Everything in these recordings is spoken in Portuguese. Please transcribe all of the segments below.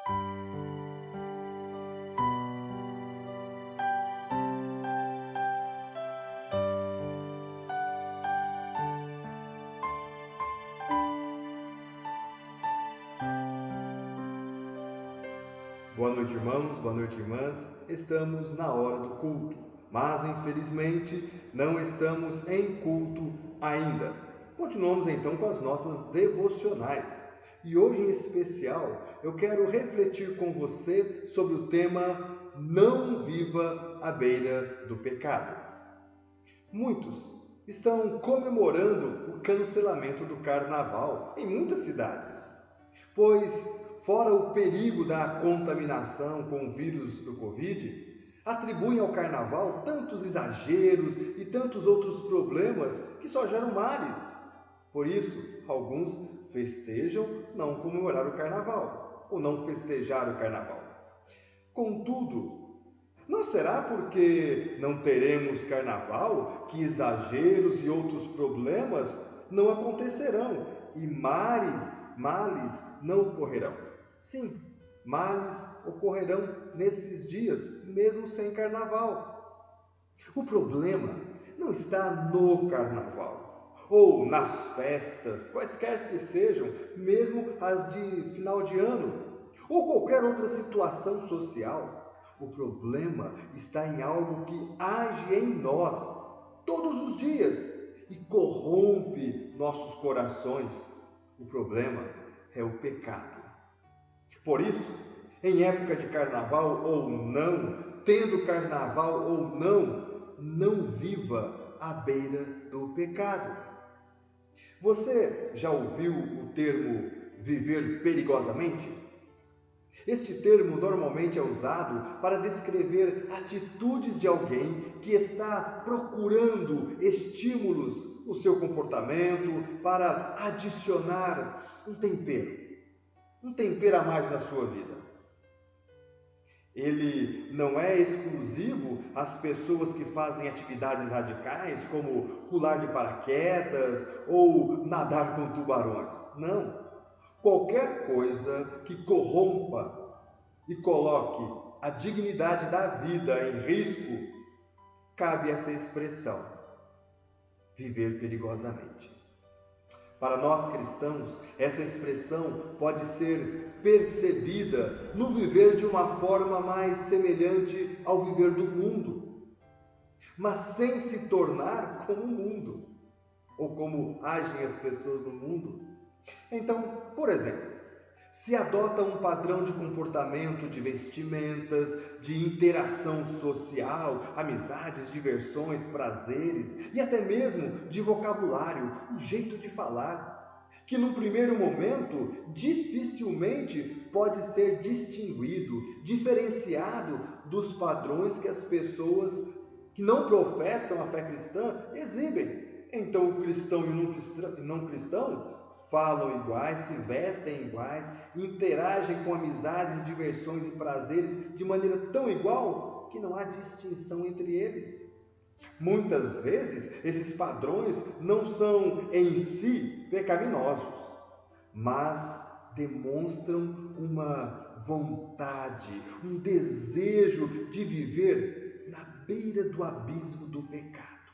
Boa noite, irmãos, boa noite, irmãs. Estamos na hora do culto, mas infelizmente não estamos em culto ainda. Continuamos então com as nossas devocionais. E hoje em especial eu quero refletir com você sobre o tema Não viva à beira do pecado. Muitos estão comemorando o cancelamento do carnaval em muitas cidades, pois, fora o perigo da contaminação com o vírus do Covid, atribuem ao carnaval tantos exageros e tantos outros problemas que só geram males. Por isso, alguns festejam não comemorar o carnaval ou não festejar o carnaval. Contudo, não será porque não teremos carnaval que exageros e outros problemas não acontecerão e males não ocorrerão? Sim, males ocorrerão nesses dias, mesmo sem carnaval. O problema não está no carnaval ou nas festas, quaisquer que sejam, mesmo as de final de ano, ou qualquer outra situação social. O problema está em algo que age em nós todos os dias e corrompe nossos corações. O problema é o pecado. Por isso, em época de carnaval ou não, tendo carnaval ou não, não viva à beira do pecado. Você já ouviu o termo viver perigosamente? Este termo normalmente é usado para descrever atitudes de alguém que está procurando estímulos no seu comportamento para adicionar um tempero a mais na sua vida. Ele não é exclusivo às pessoas que fazem atividades radicais, como pular de paraquedas ou nadar com tubarões. Não. Qualquer coisa que corrompa e coloque a dignidade da vida em risco, cabe essa expressão, viver perigosamente. Para nós cristãos, essa expressão pode ser percebida no viver de uma forma mais semelhante ao viver do mundo, mas sem se tornar como o mundo, ou como agem as pessoas no mundo. Então, por exemplo, se adota um padrão de comportamento, de vestimentas, de interação social, amizades, diversões, prazeres e até mesmo de vocabulário, um jeito de falar, que num primeiro momento dificilmente pode ser distinguido, diferenciado dos padrões que as pessoas que não professam a fé cristã exibem. Então o cristão e o não cristão falam iguais, se vestem iguais, interagem com amizades, diversões e prazeres de maneira tão igual que não há distinção entre eles. Muitas vezes, esses padrões não são em si pecaminosos, mas demonstram uma vontade, um desejo de viver na beira do abismo do pecado,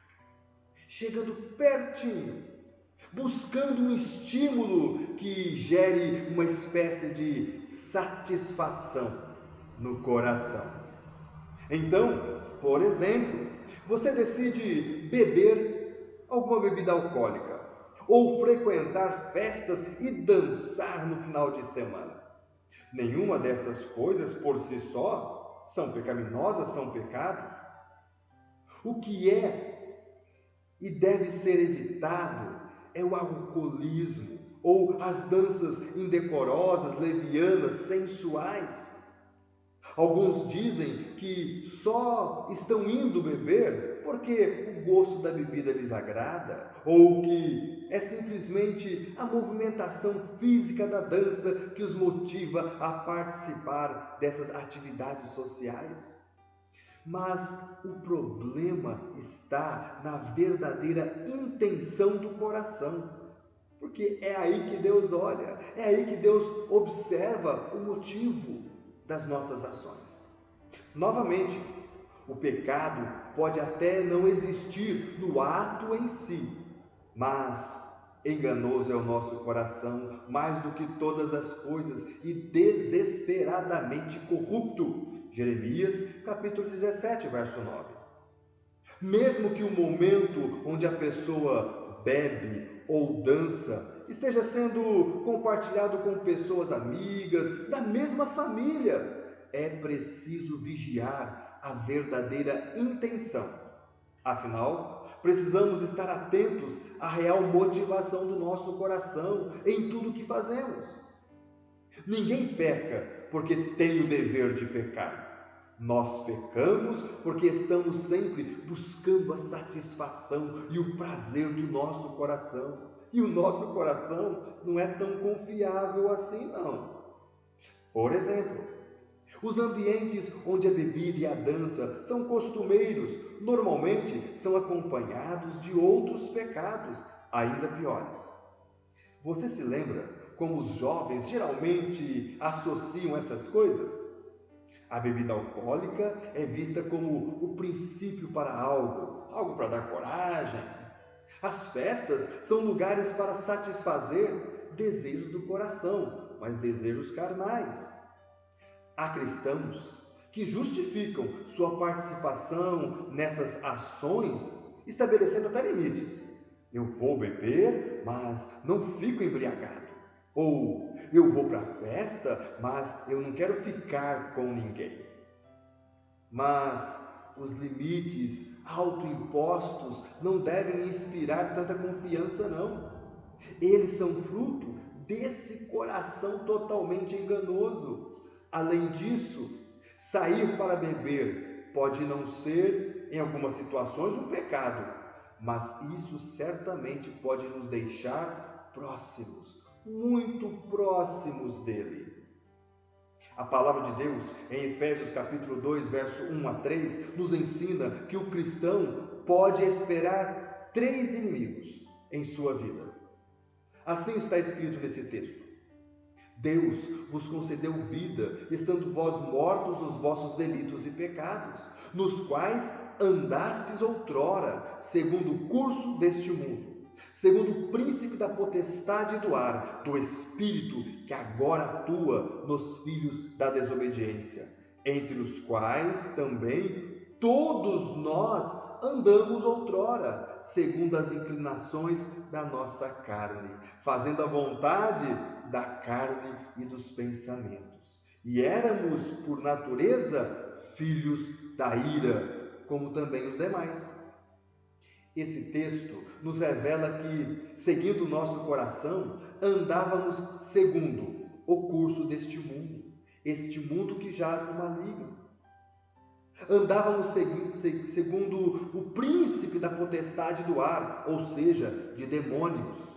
chegando pertinho, buscando um estímulo que gere uma espécie de satisfação no coração. Então, por exemplo, você decide beber alguma bebida alcoólica ou frequentar festas e dançar no final de semana. Nenhuma dessas coisas por si só são pecaminosas, são pecados. O que é e deve ser evitado é o alcoolismo ou as danças indecorosas, levianas, sensuais. Alguns dizem que só estão indo beber porque o gosto da bebida lhes agrada, ou que é simplesmente a movimentação física da dança que os motiva a participar dessas atividades sociais. Mas o problema está na verdadeira intenção do coração, porque é aí que Deus olha, é aí que Deus observa o motivo das nossas ações. Novamente, o pecado pode até não existir no ato em si, mas enganoso é o nosso coração mais do que todas as coisas e desesperadamente corrupto. Jeremias capítulo 17, verso 9. Mesmo que o momento onde a pessoa bebe ou dança esteja sendo compartilhado com pessoas amigas da mesma família, é preciso vigiar a verdadeira intenção. Afinal, precisamos estar atentos à real motivação do nosso coração em tudo que fazemos. Ninguém peca porque tem o dever de pecar. Nós pecamos porque estamos sempre buscando a satisfação e o prazer do nosso coração. E o nosso coração não é tão confiável assim, não. Por exemplo, os ambientes onde a bebida e a dança são costumeiros, normalmente são acompanhados de outros pecados, ainda piores. Você se lembra como os jovens geralmente associam essas coisas? A bebida alcoólica é vista como o princípio para algo para dar coragem. As festas são lugares para satisfazer desejos do coração, mas desejos carnais. Há cristãos que justificam sua participação nessas ações, estabelecendo até limites. Eu vou beber, mas não fico embriagado. Ou eu vou para a festa, mas eu não quero ficar com ninguém. Mas os limites autoimpostos não devem inspirar tanta confiança, não. Eles são fruto desse coração totalmente enganoso. Além disso, sair para beber pode não ser, em algumas situações, um pecado, mas isso certamente pode nos deixar próximos, muito próximos dele. A palavra de Deus, em Efésios capítulo 2, verso 1 a 3, nos ensina que o cristão pode esperar 3 inimigos em sua vida. Assim está escrito nesse texto: Deus vos concedeu vida, estando vós mortos nos vossos delitos e pecados, nos quais andastes outrora, segundo o curso deste mundo, segundo o príncipe da potestade do ar, do espírito que agora atua nos filhos da desobediência, entre os quais também todos nós andamos outrora, segundo as inclinações da nossa carne, fazendo a vontade da carne e dos pensamentos. E éramos, por natureza, filhos da ira, como também os demais. Esse texto nos revela que, seguindo o nosso coração, andávamos segundo o curso deste mundo, este mundo que jaz no maligno. Andávamos segundo o príncipe da potestade do ar, ou seja, de demônios.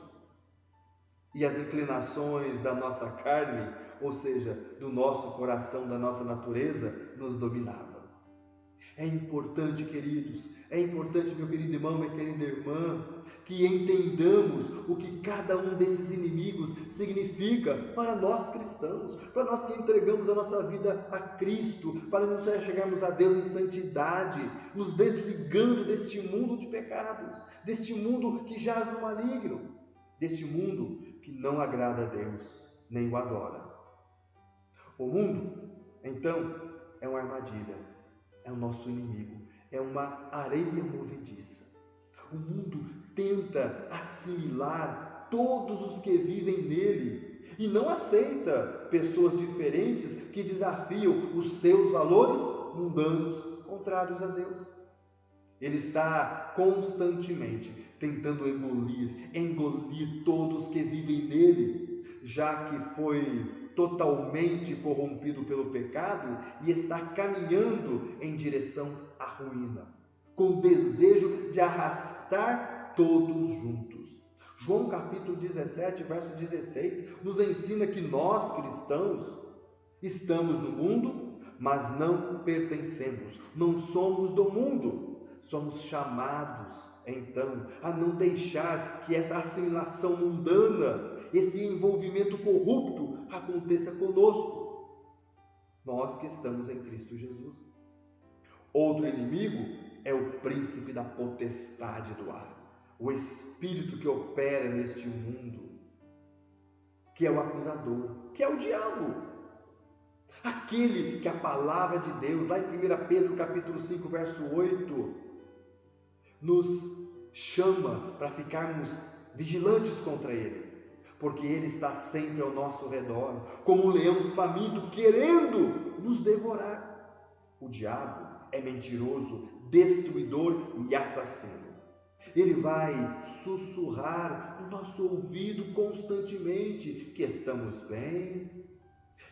E as inclinações da nossa carne, ou seja, do nosso coração, da nossa natureza, nos dominavam. É importante, queridos, é importante, meu querido irmão, minha querida irmã, que entendamos o que cada um desses inimigos significa para nós cristãos, para nós que entregamos a nossa vida a Cristo, para nos chegarmos a Deus em santidade, nos desligando deste mundo de pecados, deste mundo que jaz no maligno, deste mundo que não agrada a Deus, nem o adora. O mundo, então, é uma armadilha. É o nosso inimigo, é uma areia movediça. O mundo tenta assimilar todos os que vivem nele e não aceita pessoas diferentes que desafiam os seus valores mundanos, contrários a Deus. Ele está constantemente tentando engolir todos que vivem nele, já que foi totalmente corrompido pelo pecado e está caminhando em direção à ruína, com desejo de arrastar todos juntos. João capítulo 17, verso 16, nos ensina que nós cristãos estamos no mundo, mas não pertencemos, não somos do mundo. somos chamados, então, a não deixar que essa assimilação mundana, esse envolvimento corrupto aconteça conosco, nós que estamos em Cristo Jesus. Outro inimigo é o príncipe da potestade do ar, o espírito que opera neste mundo, que é o acusador, que é o diabo. Aquele que a palavra de Deus, lá em 1 Pedro capítulo 5, verso 8, nos chama para ficarmos vigilantes contra ele, porque ele está sempre ao nosso redor, como um leão faminto, querendo nos devorar. O diabo é mentiroso, destruidor e assassino. Ele vai sussurrar no nosso ouvido constantemente que estamos bem,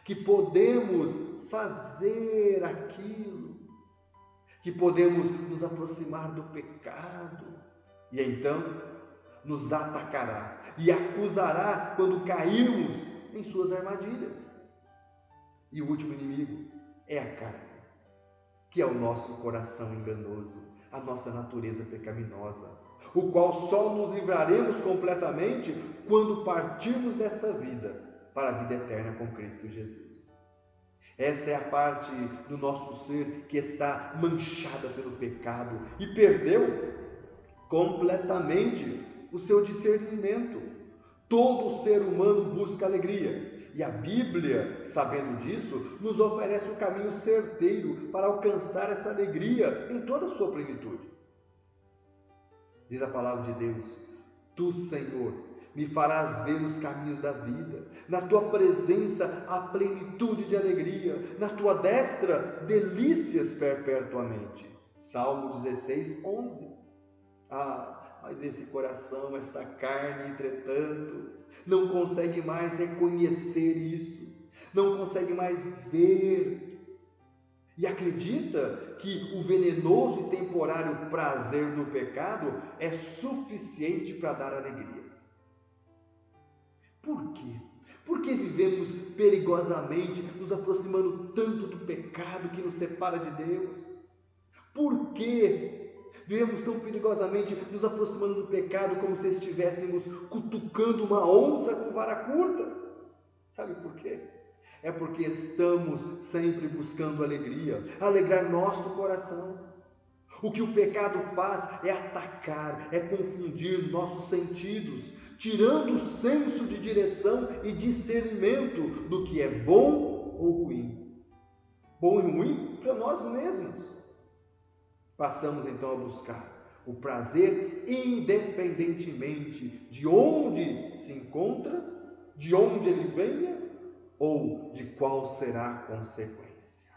que podemos fazer aquilo, que podemos nos aproximar do pecado, e então nos atacará e acusará quando cairmos em suas armadilhas. E o último inimigo é a carne, que é o nosso coração enganoso, a nossa natureza pecaminosa, o qual só nos livraremos completamente quando partirmos desta vida para a vida eterna com Cristo Jesus. Essa é a parte do nosso ser que está manchada pelo pecado e perdeu completamente o seu discernimento. Todo ser humano busca alegria, e a Bíblia, sabendo disso, nos oferece o caminho certeiro para alcançar essa alegria em toda a sua plenitude. Diz a palavra de Deus: Tu, Senhor, me farás ver os caminhos da vida, na tua presença há plenitude de alegria, na tua destra delícias perpetuamente. Salmo 16, 11. Mas esse coração, essa carne, entretanto, não consegue mais reconhecer isso, não consegue mais ver, e acredita que o venenoso e temporário prazer do pecado é suficiente para dar alegrias. Por quê? Por que vivemos perigosamente, nos aproximando tanto do pecado que nos separa de Deus? Por que vivemos tão perigosamente, nos aproximando do pecado como se estivéssemos cutucando uma onça com vara curta? Sabe por quê? É porque estamos sempre buscando alegria, alegrar nosso coração. O que o pecado faz é atacar, é confundir nossos sentidos, tirando o senso de direção e discernimento do que é bom ou ruim. Bom e ruim para nós mesmos. Passamos então a buscar o prazer independentemente de onde se encontra, de onde ele venha ou de qual será a consequência.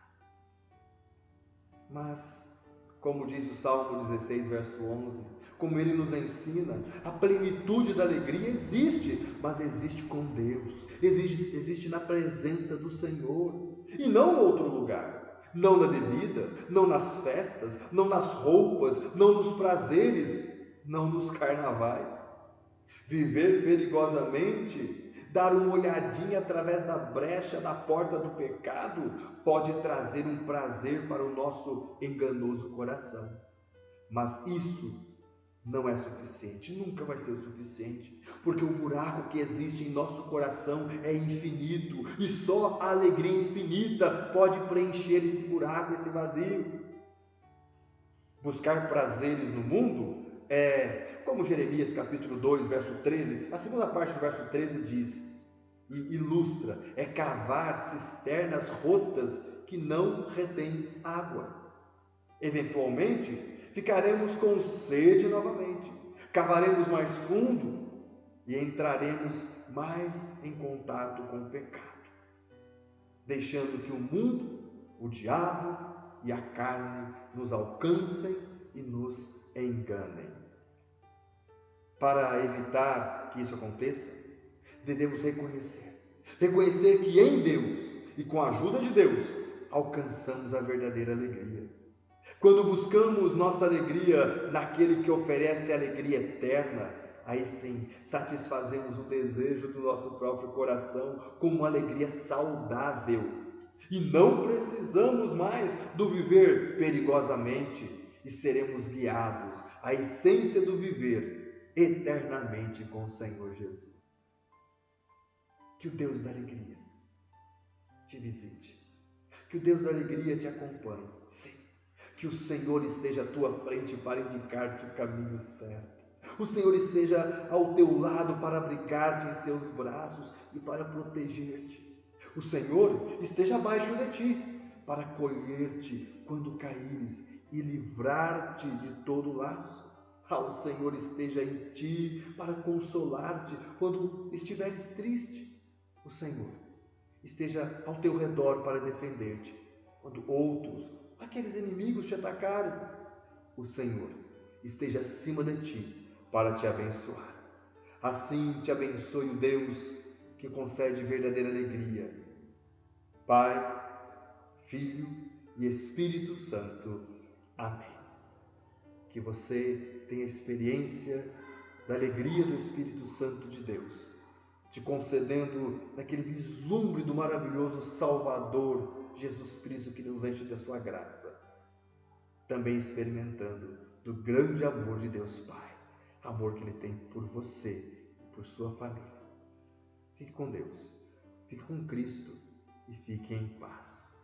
Mas, como diz o Salmo 16, verso 11, como ele nos ensina, a plenitude da alegria existe, mas existe com Deus, existe na presença do Senhor, e não em outro lugar, não na bebida, não nas festas, não nas roupas, não nos prazeres, não nos carnavais. Viver perigosamente, dar uma olhadinha através da brecha da porta do pecado, pode trazer um prazer para o nosso enganoso coração. Mas isso não é suficiente, nunca vai ser o suficiente, porque o buraco que existe em nosso coração é infinito, e só a alegria infinita pode preencher esse buraco, esse vazio. Buscar prazeres no mundo é, como Jeremias capítulo 2, verso 13, a segunda parte do verso 13 diz, e ilustra, é cavar cisternas rotas que não retêm água. Eventualmente, ficaremos com sede novamente, cavaremos mais fundo e entraremos mais em contato com o pecado, deixando que o mundo, o diabo e a carne nos alcancem e nos enganem. Para evitar que isso aconteça, devemos reconhecer que em Deus e com a ajuda de Deus alcançamos a verdadeira alegria. Quando buscamos nossa alegria naquele que oferece a alegria eterna, aí sim satisfazemos o desejo do nosso próprio coração com uma alegria saudável. E não precisamos mais do viver perigosamente, e seremos guiados à essência do viver eternamente com o Senhor Jesus. Que o Deus da alegria te visite, que o Deus da alegria te acompanhe. Sim, que o Senhor esteja à tua frente para indicar-te o caminho certo. O Senhor esteja ao teu lado para abrigar-te em seus braços e para proteger-te. O Senhor esteja abaixo de ti para acolher-te quando caíres e livrar-te de todo laço. O Senhor esteja em ti para consolar-te quando estiveres triste. O Senhor esteja ao teu redor para defender-te quando outros, aqueles inimigos, te atacarem. O Senhor esteja acima de ti para te abençoar. Assim te abençoe o Deus que concede verdadeira alegria. Pai, Filho e Espírito Santo. Amém. Que você tenha experiência da alegria do Espírito Santo de Deus, te concedendo naquele vislumbre do maravilhoso Salvador Jesus Cristo que nos enche da sua graça, também experimentando do grande amor de Deus Pai, amor que Ele tem por você e por sua família. Fique com Deus, fique com Cristo e fique em paz.